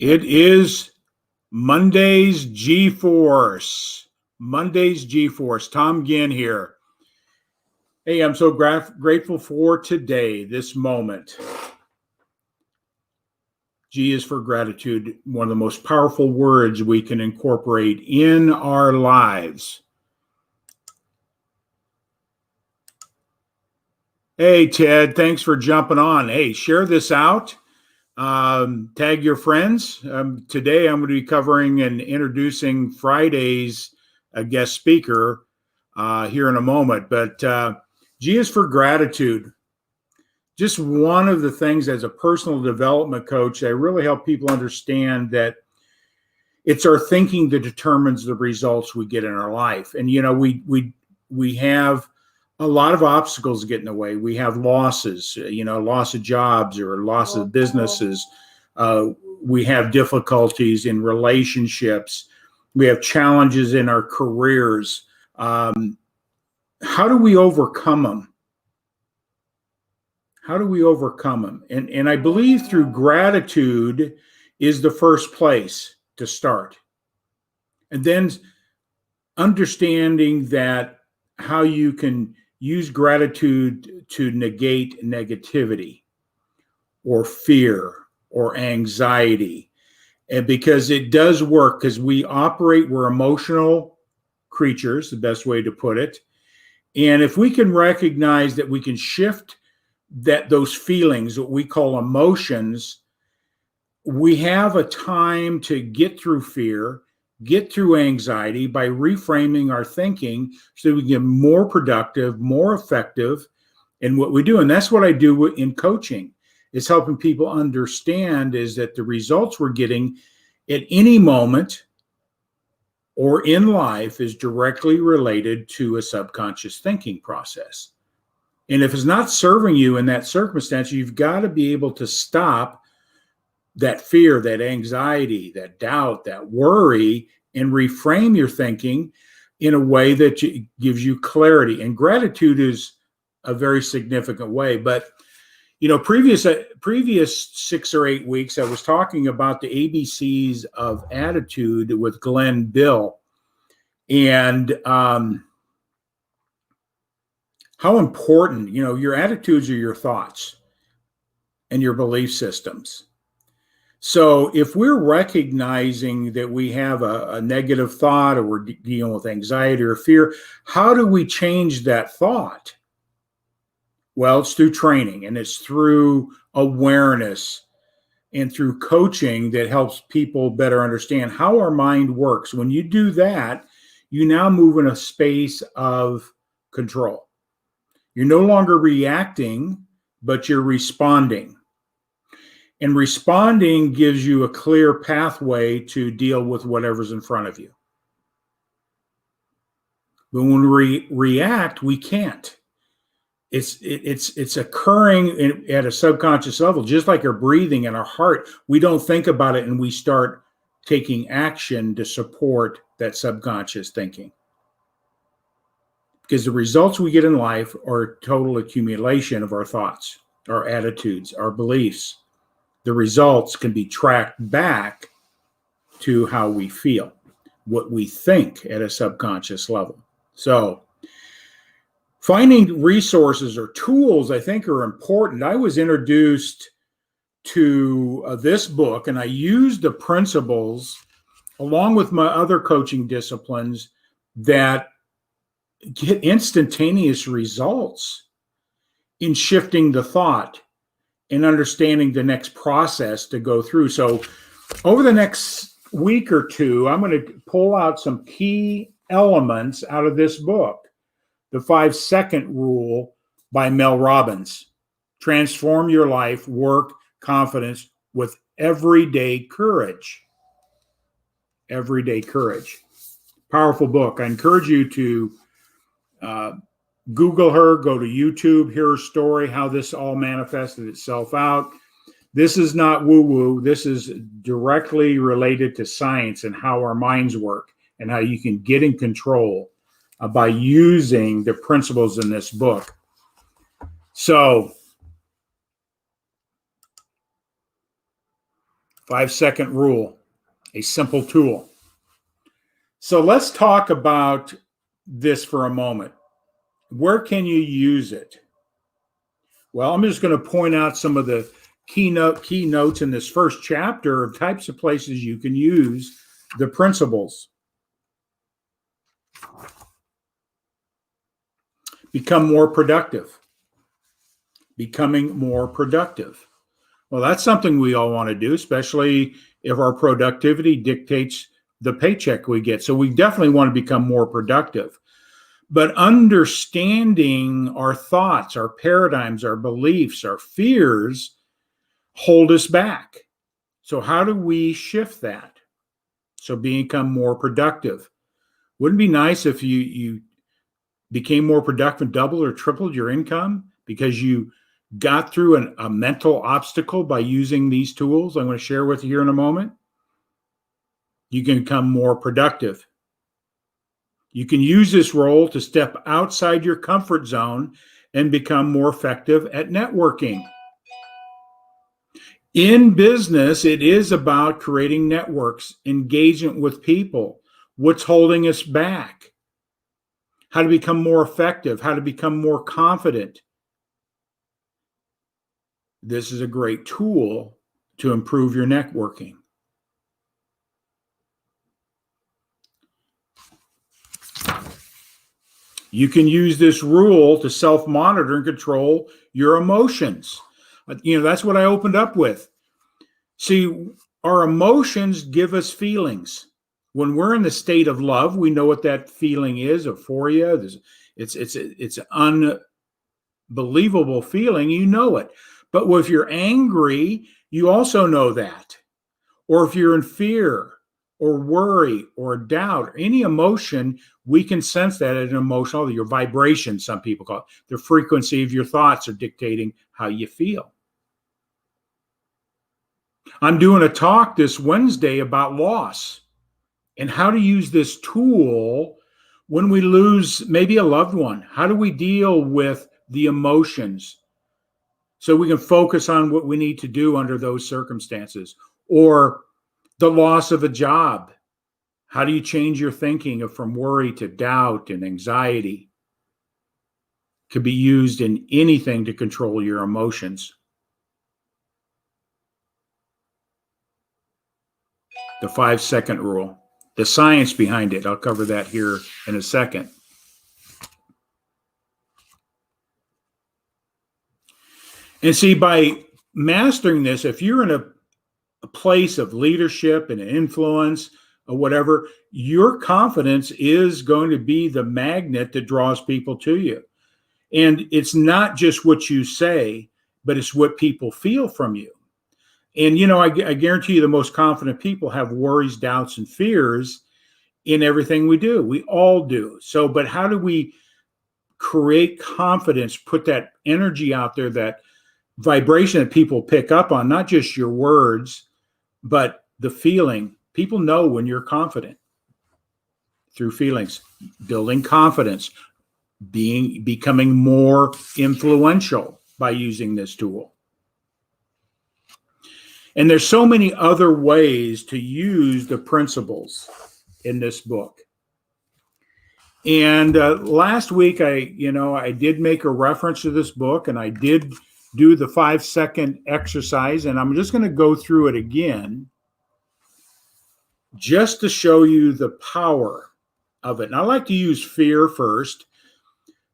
It is Monday's G-Force. Monday's G-Force. Tom Ginn here. Hey, I'm so grateful for today, this moment. G is for gratitude, one of the most powerful words we can incorporate in our lives. Hey, Ted, thanks for jumping on. Hey, share this out. Tag your friends. Today, I'm going to be covering and introducing Friday's guest speaker here in a moment. But G is for gratitude. Just one of the things as a personal development coach, I really help people understand that it's our thinking that determines the results we get in our life. And, you know, we have a lot of obstacles get in the way. We have losses, loss of jobs or loss of businesses. We have difficulties in relationships. We have challenges in our careers. How do we overcome them? How do we overcome them? And I believe through gratitude is the first place to start. And then understanding that how you can use gratitude to negate negativity or fear or anxiety. And because it does work, because we're emotional creatures, the best way to put it. And if we can recognize that we can shift those feelings, what we call emotions, we have a time to get through fear, get through anxiety by reframing our thinking so we can get more productive, more effective in what we do. And that's what I do in coaching, is helping people understand is that the results we're getting at any moment or in life is directly related to a subconscious thinking process. And if it's not serving you in that circumstance, you've got to be able to stop that fear, that anxiety, that doubt, that worry, and reframe your thinking in a way that gives you clarity. And gratitude is a very significant way. But, previous 6 or 8 weeks, I was talking about the ABCs of attitude with Glenn Bill. And how important, your attitudes are your thoughts and your belief systems. So if we're recognizing that we have a negative thought or we're dealing with anxiety or fear, how do we change that thought? Well, it's through training, and it's through awareness and through coaching that helps people better understand how our mind works. When you do that, you now move in a space of control. You're no longer reacting, but you're responding. And responding gives you a clear pathway to deal with whatever's in front of you. But when we react, we can't. It's occurring at a subconscious level, just like our breathing and our heart. We don't think about it, and we start taking action to support that subconscious thinking. Because the results we get in life are a total accumulation of our thoughts, our attitudes, our beliefs. The results can be tracked back to how we feel, what we think at a subconscious level. So finding resources or tools, I think, are important. I was introduced to this book, and I used the principles along with my other coaching disciplines that get instantaneous results in shifting the thought and understanding the next process to go through. So over the next week or two, I'm going to pull out some key elements out of this book. The 5-second rule by Mel Robins. Transform your life, work, confidence with everyday courage. Everyday courage. Powerful book. I encourage you to Google her, go to YouTube, hear her story, how this all manifested itself out. This is not woo-woo. This is directly related to science and how our minds work and how you can get in control by using the principles in this book. So 5-second rule, a simple tool. So let's talk about this for a moment. Where can you use it? Well, I'm just going to point out some of the keynotes in this first chapter of types of places you can use the principles. Become more productive. Becoming more productive. Well, that's something we all want to do, especially if our productivity dictates the paycheck we get. So we definitely want to become more productive. But understanding our thoughts, our paradigms, our beliefs, our fears hold us back. So how do we shift that? So become more productive. Wouldn't it be nice if you became more productive and doubled or tripled your income because you got through a mental obstacle by using these tools I'm going to share with you here in a moment? You can become more productive. You can use this role to step outside your comfort zone and become more effective at networking. In business, it is about creating networks, engagement with people. What's holding us back? How to become more effective, how to become more confident. This is a great tool to improve your networking. You can use this rule to self-monitor and control your emotions. That's what I opened up with. See, our emotions give us feelings. When we're in the state of love, we know what that feeling is, euphoria. It's an unbelievable feeling. You know it. But if you're angry, you also know that. Or if you're in fear or worry or doubt, or any emotion, we can sense that as an emotional, your vibration, some people call it. The frequency of your thoughts are dictating how you feel. I'm doing a talk this Wednesday about loss and how to use this tool when we lose maybe a loved one. How do we deal with the emotions so we can focus on what we need to do under those circumstances? Or the loss of a job. How do you change your thinking from worry to doubt and anxiety? Could be used in anything to control your emotions. The 5-second rule, the science behind it. I'll cover that here in a second. And see, by mastering this, if you're in a place of leadership and influence or whatever, your confidence is going to be the magnet that draws people to you. And it's not just what you say, but it's what people feel from you. And, I guarantee you the most confident people have worries, doubts, and fears in everything we do. We all do. So, but how do we create confidence, put that energy out there, that vibration that people pick up on, not just your words, but the feeling? People know when you're confident through feelings, building confidence, becoming more influential by using this tool. And there's so many other ways to use the principles in this book. And last week, I did make a reference to this book, and I did do the 5-second exercise, and I'm just going to go through it again just to show you the power of it. And I like to use fear first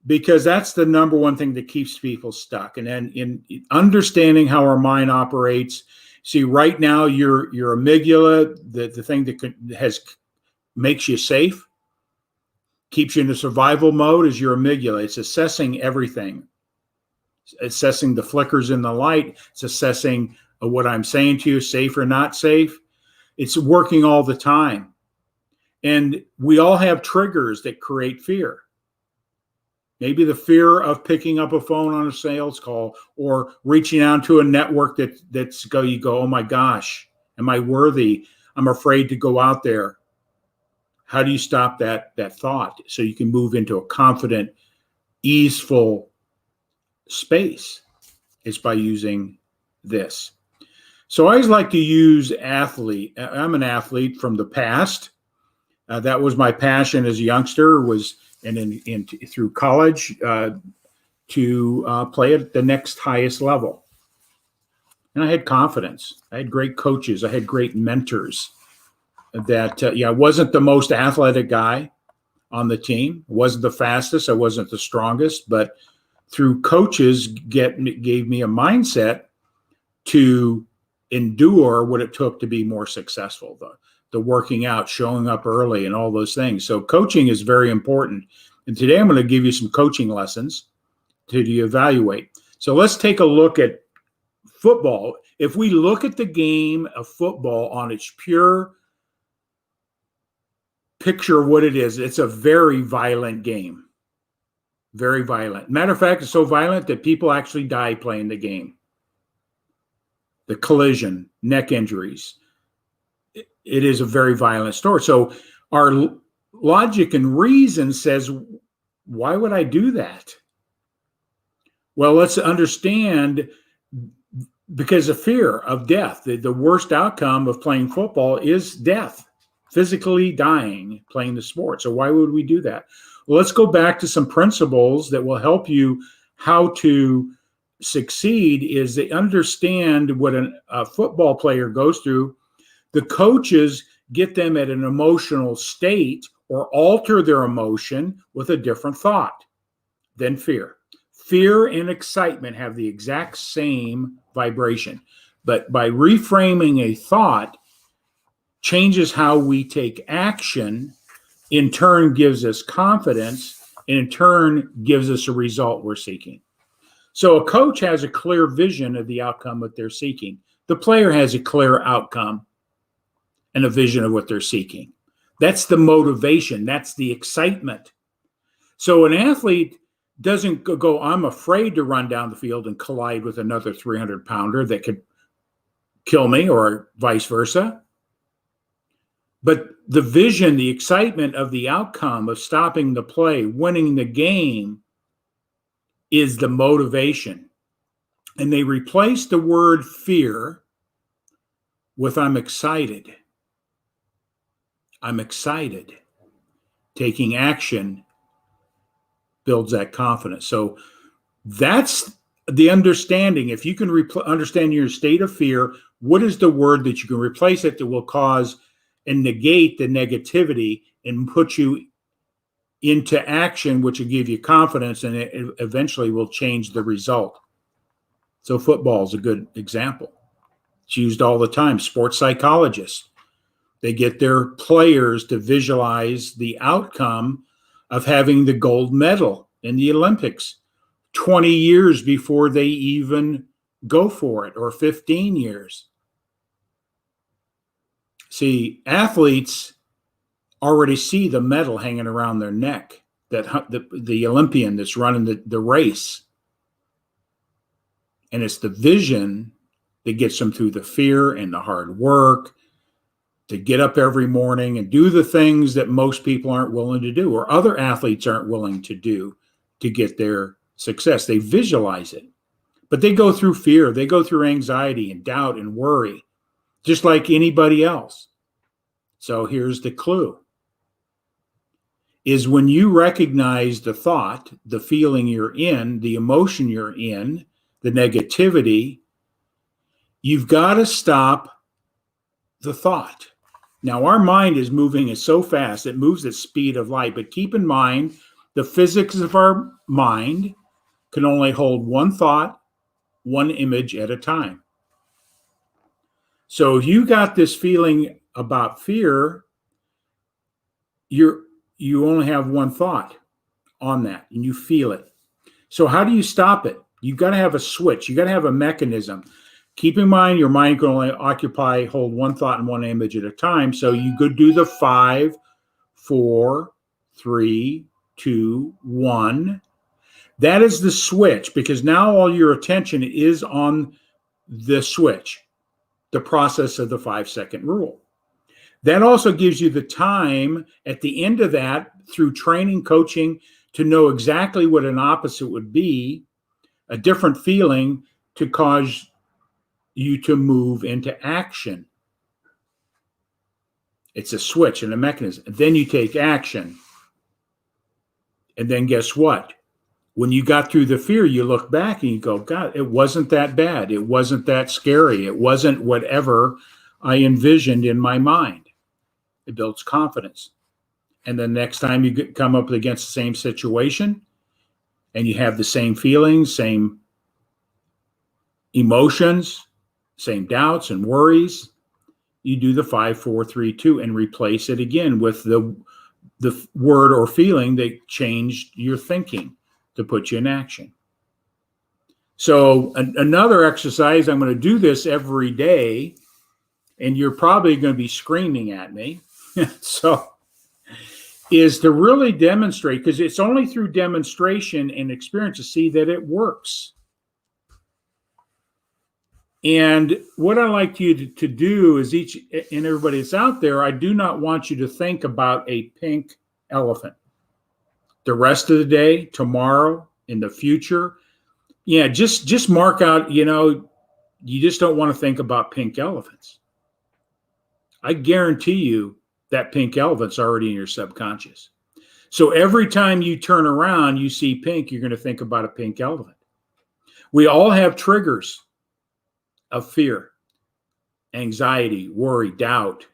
because that's the number one thing that keeps people stuck. And then in understanding how our mind operates, see, right now your amygdala, the thing that makes you safe, keeps you in a survival mode, is your amygdala. It's assessing everything. It's assessing the flickers in the light. It's assessing what I'm saying to you, safe or not safe. It's working all the time. And we all have triggers that create fear. Maybe the fear of picking up a phone on a sales call or reaching out to a network you go, oh my gosh, am I worthy? I'm afraid to go out there. How do you stop that thought so you can move into a confident, easeful space? It's by using this. So I always like to use athlete. I'm an athlete from the past. That was my passion as a youngster, was through college to play at the next highest level. And I had confidence. I had great coaches. I had great mentors. That I wasn't the most athletic guy on the team. I wasn't the fastest. I wasn't the strongest. But through coaches, gave me a mindset to endure what it took to be more successful. The working out, showing up early, and all those things. So coaching is very important. And today I'm going to give you some coaching lessons to evaluate. So let's take a look at football. If we look at the game of football on its pure picture of what it is, it's a very violent game. Very violent. Matter of fact, it's so violent that people actually die playing the game. The collision, neck injuries. It is a very violent story. So our logic and reason says, why would I do that? Well, let's understand, because of fear of death. The worst outcome of playing football is death, physically dying playing the sport. So why would we do that? Well, let's go back to some principles that will help you how to succeed. Is they understand what a football player goes through. The coaches get them at an emotional state or alter their emotion with a different thought than fear. Fear and excitement have the exact same vibration, but by reframing a thought changes how we take action, in turn gives us confidence, and in turn gives us a result we're seeking. So a coach has a clear vision of the outcome that they're seeking. The player has a clear outcome and a vision of what they're seeking. That's the motivation. That's the excitement. So an athlete doesn't go, I'm afraid to run down the field and collide with another 300-pounder that could kill me, or vice versa. But the vision, the excitement of the outcome of stopping the play, winning the game, is the motivation. And they replace the word fear with I'm excited. I'm excited. Taking action builds that confidence. So that's the understanding. If you can understand your state of fear, what is the word that you can replace it that will cause and negate the negativity and put you into action, which will give you confidence, and it eventually will change the result. So football is a good example. It's used all the time. Sports psychologists, they get their players to visualize the outcome of having the gold medal in the Olympics 20 years before they even go for it, or 15 years. See, athletes already see the medal hanging around their neck, that the Olympian that's running the race. And it's the vision that gets them through the fear and the hard work to get up every morning and do the things that most people aren't willing to do, or other athletes aren't willing to do, to get their success. They visualize it, but they go through fear. They go through anxiety and doubt and worry, just like anybody else. So here's the clue. Is when you recognize the thought, the feeling you're in, the emotion you're in, the negativity, you've got to stop the thought. Now, our mind is moving so fast, it moves at the speed of light. But keep in mind, the physics of our mind can only hold one thought, one image at a time. So if you got this feeling about fear, you only have one thought on that, and you feel it. So how do you stop it? You've got to have a switch. You got to have a mechanism. Keep in mind, your mind can only hold one thought and one image at a time. So you could do the 5, 4, 3, 2, 1. That is the switch, because now all your attention is on the switch, the process of the 5-second rule. That also gives you the time at the end of that, through training, coaching, to know exactly what an opposite would be, a different feeling, to cause you to move into action. It's a switch and a mechanism. And then you take action. And then guess what? When you got through the fear, you look back and you go, God, it wasn't that bad. It wasn't that scary. It wasn't whatever I envisioned in my mind. It builds confidence. And the next time you come up against the same situation and you have the same feelings, same emotions, same doubts and worries, you do the 5, 4, 3, 2 and replace it again with the word or feeling that changed your thinking to put you in action. So another exercise, I'm going to do this every day, and you're probably going to be screaming at me. So is to really demonstrate, because it's only through demonstration and experience to see that it works. And what I like you to do is and everybody that's out there, I do not want you to think about a pink elephant. The rest of the day, tomorrow, in the future, yeah, just mark out, you just don't want to think about pink elephants. I guarantee you that pink elephant's already in your subconscious. So every time you turn around, you see pink, you're going to think about a pink elephant. We all have triggers of fear, anxiety, worry, doubt.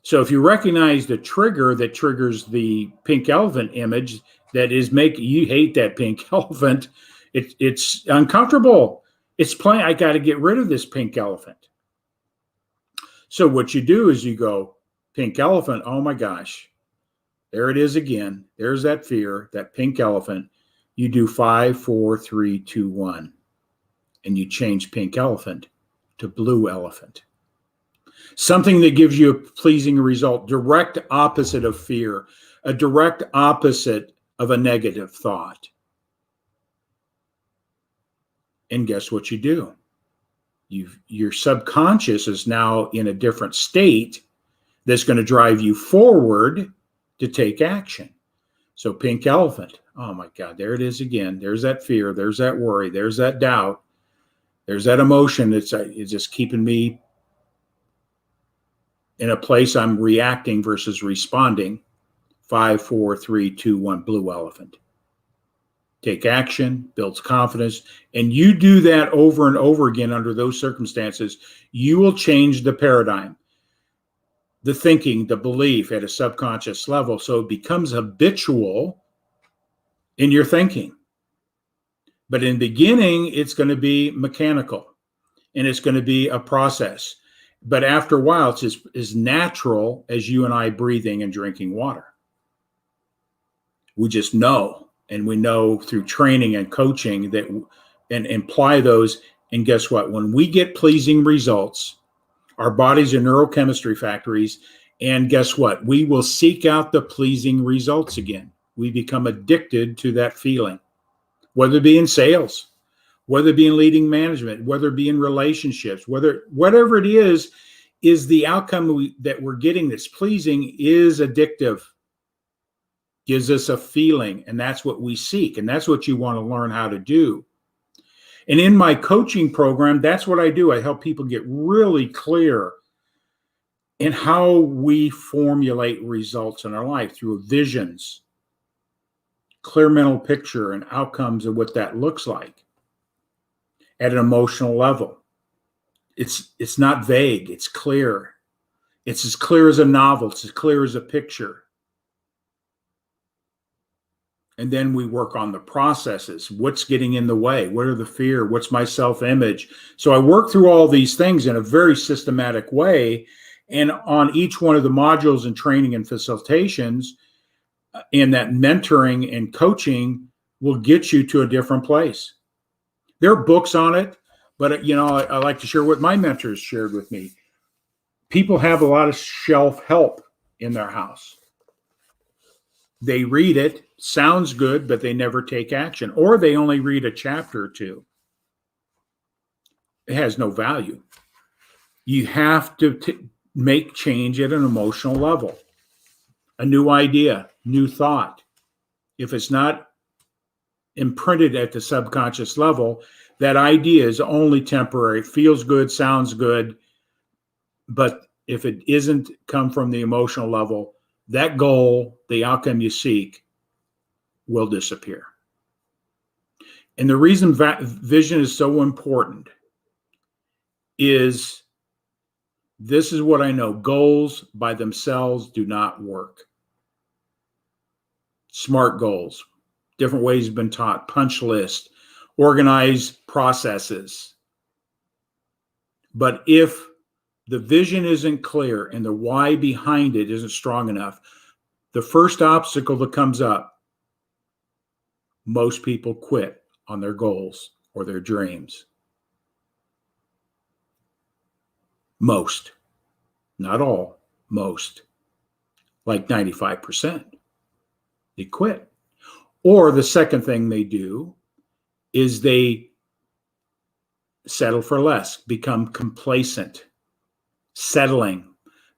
So if you recognize the trigger that triggers the pink elephant image that is making you hate that pink elephant, it's uncomfortable. It's plain, I got to get rid of this pink elephant. So what you do is you go, pink elephant, oh my gosh, there it is again. There's that fear, that pink elephant. You do 5, 4, 3, 2, 1. And you change pink elephant to blue elephant. Something that gives you a pleasing result, direct opposite of fear, a direct opposite of a negative thought. And guess what you do? Your subconscious is now in a different state that's going to drive you forward to take action. So pink elephant, oh my God, there it is again. There's that fear, there's that worry, there's that doubt, there's that emotion it's just keeping me in a place I'm reacting versus responding. 5, 4, 3, 2, 1, blue elephant. Take action, builds confidence, and you do that over and over again under those circumstances, you will change the paradigm, the thinking, the belief at a subconscious level. So it becomes habitual in your thinking. But in the beginning, it's going to be mechanical and it's going to be a process. But after a while, it's as natural as you and I breathing and drinking water. We just know. And we know through training and coaching that and apply those. And guess what? When we get pleasing results, our bodies are neurochemistry factories. And guess what? We will seek out the pleasing results again. We become addicted to that feeling, whether it be in sales, whether it be in leading management, whether it be in relationships, whatever it is the outcome that we're getting that's pleasing is addictive. Gives us a feeling, and that's what we seek, and that's what you want to learn how to do. And in my coaching program, that's what I do. I help people get really clear in how we formulate results in our life through visions, clear mental picture, and outcomes of what that looks like at an emotional level. It's not vague. It's clear. It's as clear as a novel. It's as clear as a picture. And then we work on the processes. What's getting in the way? What are the fear? What's my self-image? So I work through all these things in a very systematic way. And on each one of the modules and training and facilitations and that mentoring and coaching will get you to a different place. There are books on it, but I like to share what my mentors shared with me. People have a lot of shelf help in their house. They read it, sounds good, but they never take action, or they only read a chapter or two. It has no value. You have to make change at an emotional level, a new idea, new thought. If it's not imprinted at the subconscious level, That idea is only temporary. It feels good, sounds good, but if it isn't come from the emotional level, that goal, the outcome you seek, will disappear. And the reason vision is so important is this is what I know. Goals by themselves do not work. SMART goals, different ways have been taught, punch list, organized processes. But if the vision isn't clear and the why behind it isn't strong enough, the first obstacle that comes up, most people quit on their goals or their dreams. Most, not all, most, like 95%. They quit. Or the second thing they do is they settle for less, become complacent, settling,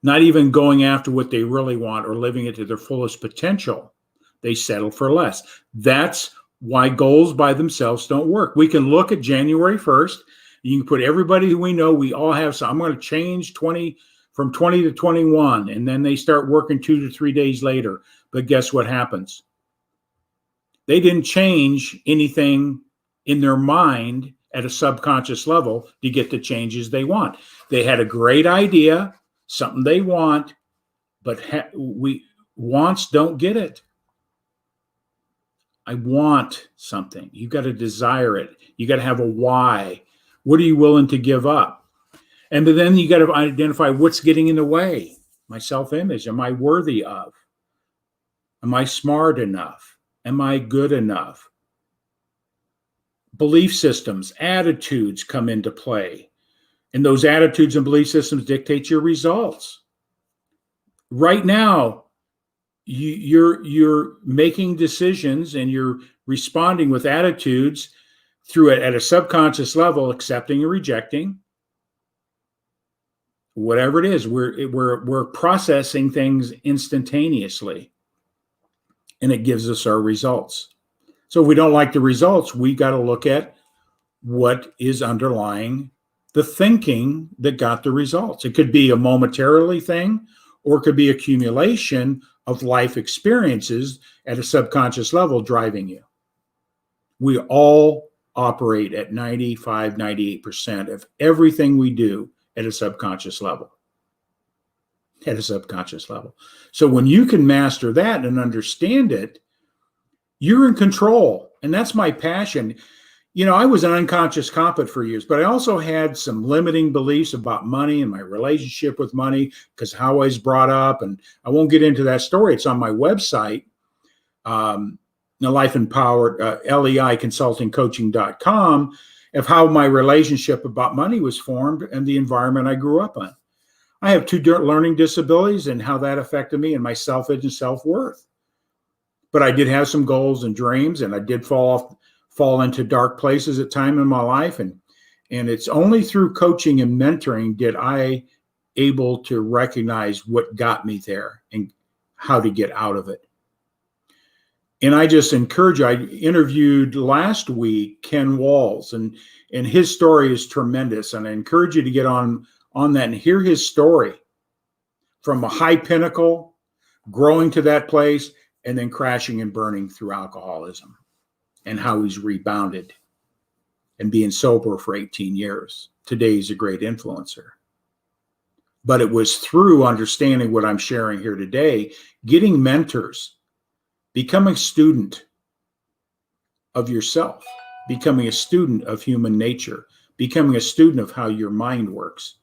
not even going after what they really want or living it to their fullest potential. They settle for less. That's why goals by themselves don't work. We can look at January 1st. You can put everybody who we know, we all have, so I'm going to change from 20 to 21, and then they start working 2 to 3 days later. But guess what happens? They didn't change anything in their mind at a subconscious level to get the changes they want. They had a great idea, something they want, but wants don't get it. I want something. You got to desire it. You got to have a why. What are you willing to give up? And then you got to identify what's getting in the way. My self-image. Am I worthy of? Am I smart enough? Am I good enough? Belief systems, attitudes come into play. And those attitudes and belief systems dictate your results. Right now, you're making decisions and you're responding with attitudes through it at a subconscious level, accepting and rejecting. Whatever it is, we're processing things instantaneously, and it gives us our results. So if we don't like the results, we got to look at what is underlying the thinking that got the results. It could be a momentarily thing, or it could be accumulation of life experiences at a subconscious level driving you. We all operate at 95, 98% of everything we do at a subconscious level. At a subconscious level. So when you can master that and understand it, you're in control. And that's my passion. You know, I was an unconscious competent for years, but I also had some limiting beliefs about money and my relationship with money because how I was brought up. And I won't get into that story. It's on my website, Life Empowered, leiconsultingcoaching.com, of how my relationship about money was formed and the environment I grew up in. I have 2 learning disabilities and how that affected me and my self-image and self-worth. But I did have some goals and dreams, and I did fall into dark places at time in my life. And it's only through coaching and mentoring did I able to recognize what got me there and how to get out of it. And I just encourage you. I interviewed last week Ken Walls, and his story is tremendous. And I encourage you to get on that and hear his story from a high pinnacle, growing to that place, and then crashing and burning through alcoholism, and how he's rebounded and being sober for 18 years. Today he's a great influencer. But it was through understanding what I'm sharing here today, getting mentors, becoming a student of yourself, becoming a student of human nature, becoming a student of how your mind works.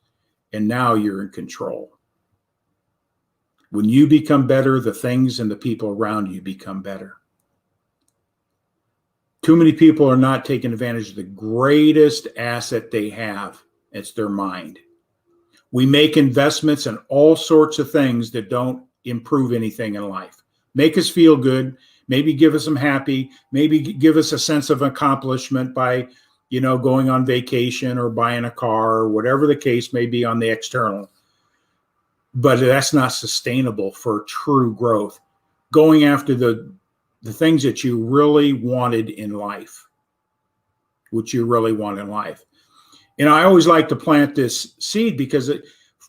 And now you're in control. When you become better, the things and the people around you become better. Too many people are not taking advantage of the greatest asset they have. It's their mind. We make investments in all sorts of things that don't improve anything in life. Make us feel good, maybe give us some happy, maybe give us a sense of accomplishment by, going on vacation or buying a car or whatever the case may be on the external. But that's not sustainable for true growth. Going after the things that you really wanted in life. what you really want in life. And I always like to plant this seed because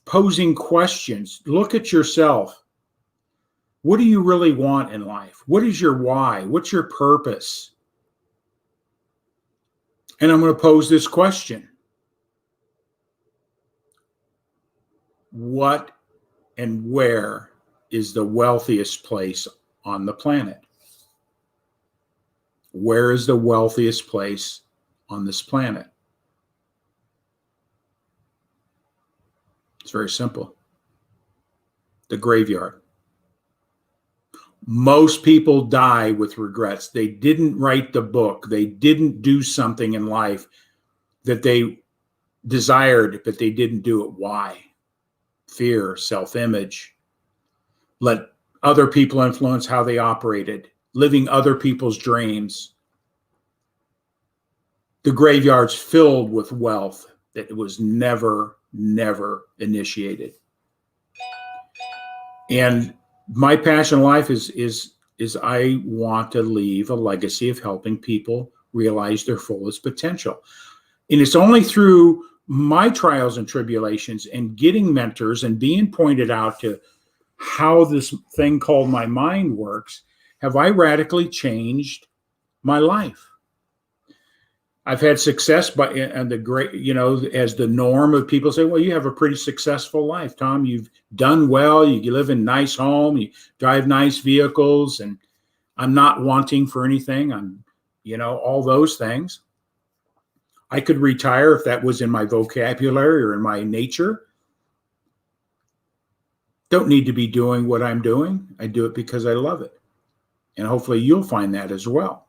posing questions. Look at yourself. What do you really want in life? What is your why? What's your purpose? And I'm going to pose this question. What and where is the wealthiest place on the planet? Where is the wealthiest place on this planet? It's very simple. The graveyard. Most people die with regrets. They didn't write the book. They didn't do something in life that they desired, but they didn't do it. Why? Fear, self-image. Let other people influence how they operated. Living other people's dreams. The graveyard's filled with wealth that was never initiated. And my passion in life is I want to leave a legacy of helping people realize their fullest potential. And it's only through my trials and tribulations and getting mentors and being pointed out to how this thing called my mind works, have I radically changed my life. I've had success and the great, as the norm of people say, well, you have a pretty successful life, Tom. You've done well. You live in a nice home. You drive nice vehicles, and I'm not wanting for anything. I'm, all those things. I could retire if that was in my vocabulary or in my nature. Don't need to be doing what I'm doing. I do it because I love it. And hopefully you'll find that as well,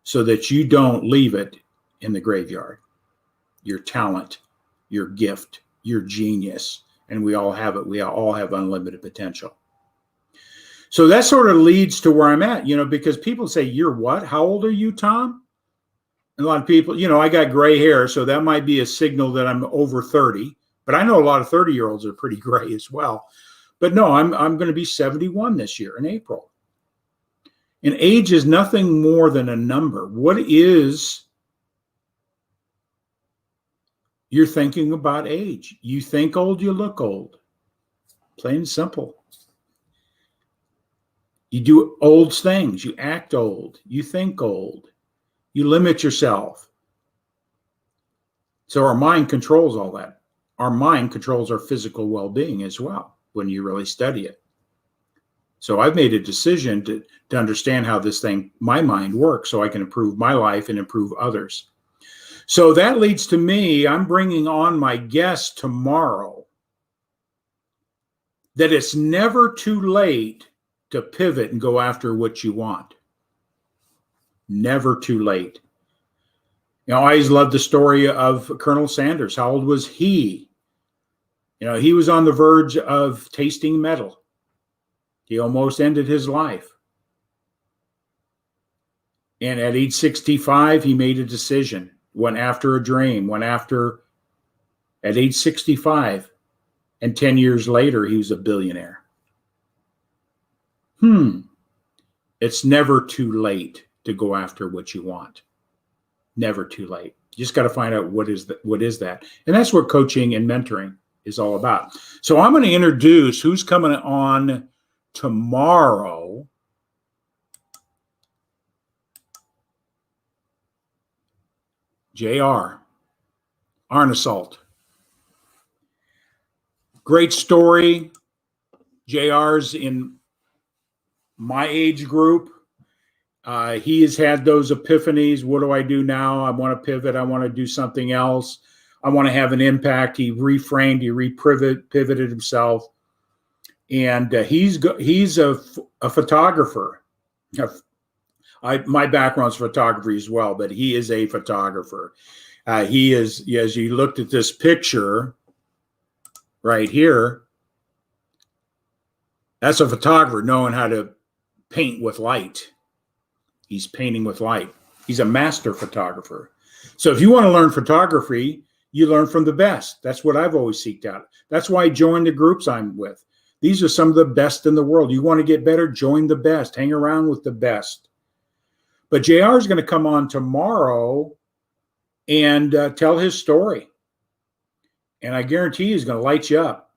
so that you don't leave it in the graveyard. Your talent, your gift, your genius, and we all have it. We all have unlimited potential. So that sort of leads to where I'm at, because people say, you're what? How old are you, Tom? And a lot of people, I got gray hair, so that might be a signal that I'm over 30, but I know a lot of 30-year-olds are pretty gray as well. But no, I'm going to be 71 this year in April. And age is nothing more than a number. What is you're thinking about age? You think old, you look old. Plain and simple. You do old things. You act old. You think old. You limit yourself. So our mind controls all that. Our mind controls our physical well-being as well when you really study it. So I've made a decision to understand how this thing, my mind, works, so I can improve my life and improve others. So that leads to me, I'm bringing on my guest tomorrow, that it's never too late to pivot and go after what you want. Never too late. I always loved the story of Colonel Sanders. How old was he? He was on the verge of tasting metal. He almost ended his life. And at age 65, he made a decision. Went after a dream, at age 65, and 10 years later, he was a billionaire. It's never too late to go after what you want. Never too late. You just got to find out what is that. And that's what coaching and mentoring is all about. So I'm going to introduce who's coming on tomorrow. JR Arsenault. Great story. JR's in my age group. He has had those epiphanies. What do I do now? I want to pivot. I want to do something else. I want to have an impact. He reframed, pivoted himself. And he's a photographer. My background's photography as well, but he is a photographer. He is, as you looked at this picture right here, that's a photographer knowing how to paint with light. He's painting with light. He's a master photographer. So if you want to learn photography, you learn from the best. That's what I've always seeked out. That's why I joined the groups I'm with. These are some of the best in the world. You want to get better? Join the best. Hang around with the best. But JR is going to come on tomorrow and tell his story. And I guarantee he's going to light you up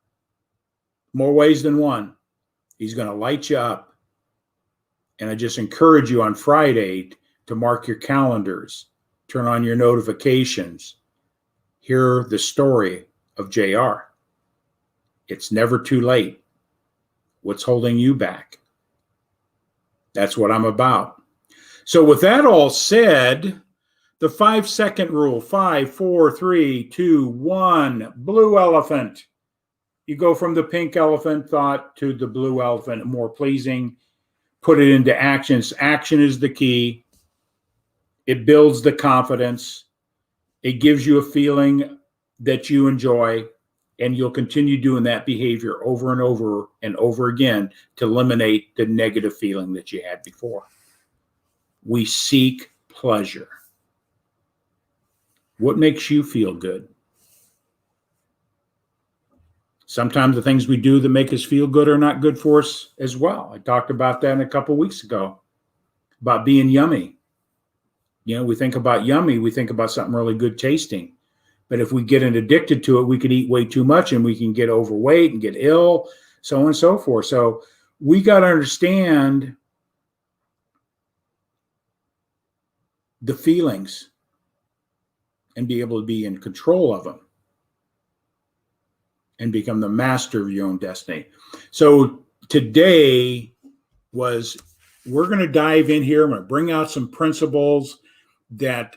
more ways than one. He's going to light you up. And I just encourage you on Friday to mark your calendars, turn on your notifications, hear the story of JR. It's never too late. What's holding you back? That's what I'm about. So with that all said, the 5-second rule, 5, 4, 3, 2, 1, blue elephant. You go from the pink elephant thought to the blue elephant, more pleasing. Put it into actions. Action is the key. It builds the confidence. It gives you a feeling that you enjoy, and you'll continue doing that behavior over and over and over again to eliminate the negative feeling that you had before. We seek pleasure. What makes you feel good? Sometimes the things we do that make us feel good are not good for us as well. I talked about that a couple of weeks ago, about being yummy. We think about yummy, we think about something really good tasting. But if we get addicted to it, we can eat way too much and we can get overweight and get ill, so on and so forth. So we got to understand the feelings and be able to be in control of them and become the master of your own destiny. So today we're going to dive in here. I'm going to bring out some principles that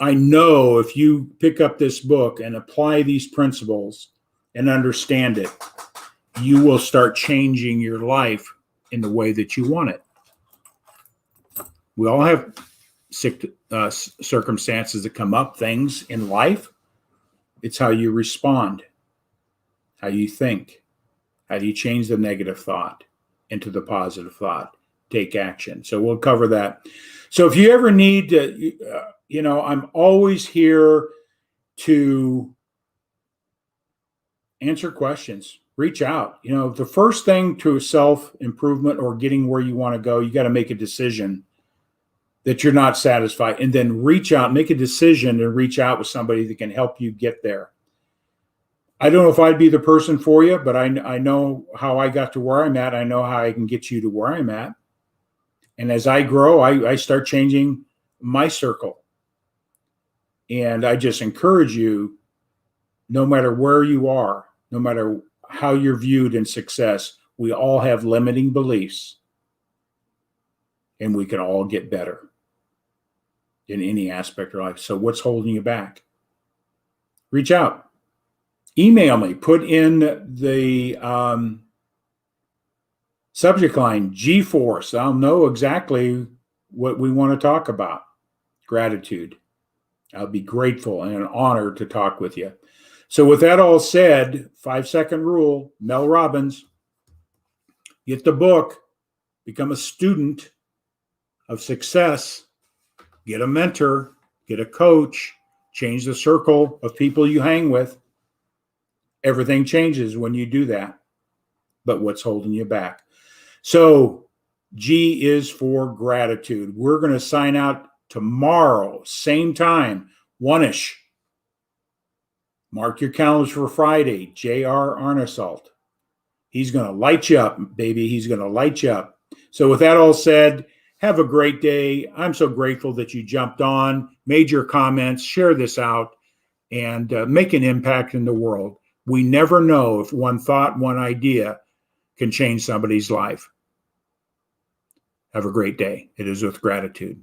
I know if you pick up this book and apply these principles and understand it, you will start changing your life in the way that you want it. We all have circumstances that come up, things in life. It's how you respond, how you think, how do you change the negative thought into the positive thought, take action. So we'll cover that. So if you ever need to, I'm always here to answer questions. Reach out. The first thing to self-improvement or getting where you want to go, you got to make a decision that you're not satisfied, and then reach out, make a decision and reach out with somebody that can help you get there. I don't know if I'd be the person for you, but I know how I got to where I'm at. I know how I can get you to where I'm at. And as I grow, I start changing my circle. And I just encourage you, no matter where you are, no matter how you're viewed in success, we all have limiting beliefs. And we can all get better in any aspect of life. So what's holding you back? Reach out. Email me. Put in the subject line, G-Force. I'll know exactly what we want to talk about. Gratitude. I'll be grateful and an honor to talk with you. So with that all said, 5-second rule, Mel Robins, get the book, become a student of success, get a mentor, get a coach, change the circle of people you hang with. Everything changes when you do that. But what's holding you back? So G is for gratitude. We're going to sign out tomorrow, same time, 1-ish. Mark your calendars for Friday, JR Arsenault. He's going to light you up, baby. He's going to light you up. So with that all said, have a great day. I'm so grateful that you jumped on, made your comments, share this out, and make an impact in the world. We never know if one thought, one idea can change somebody's life. Have a great day. It is with gratitude.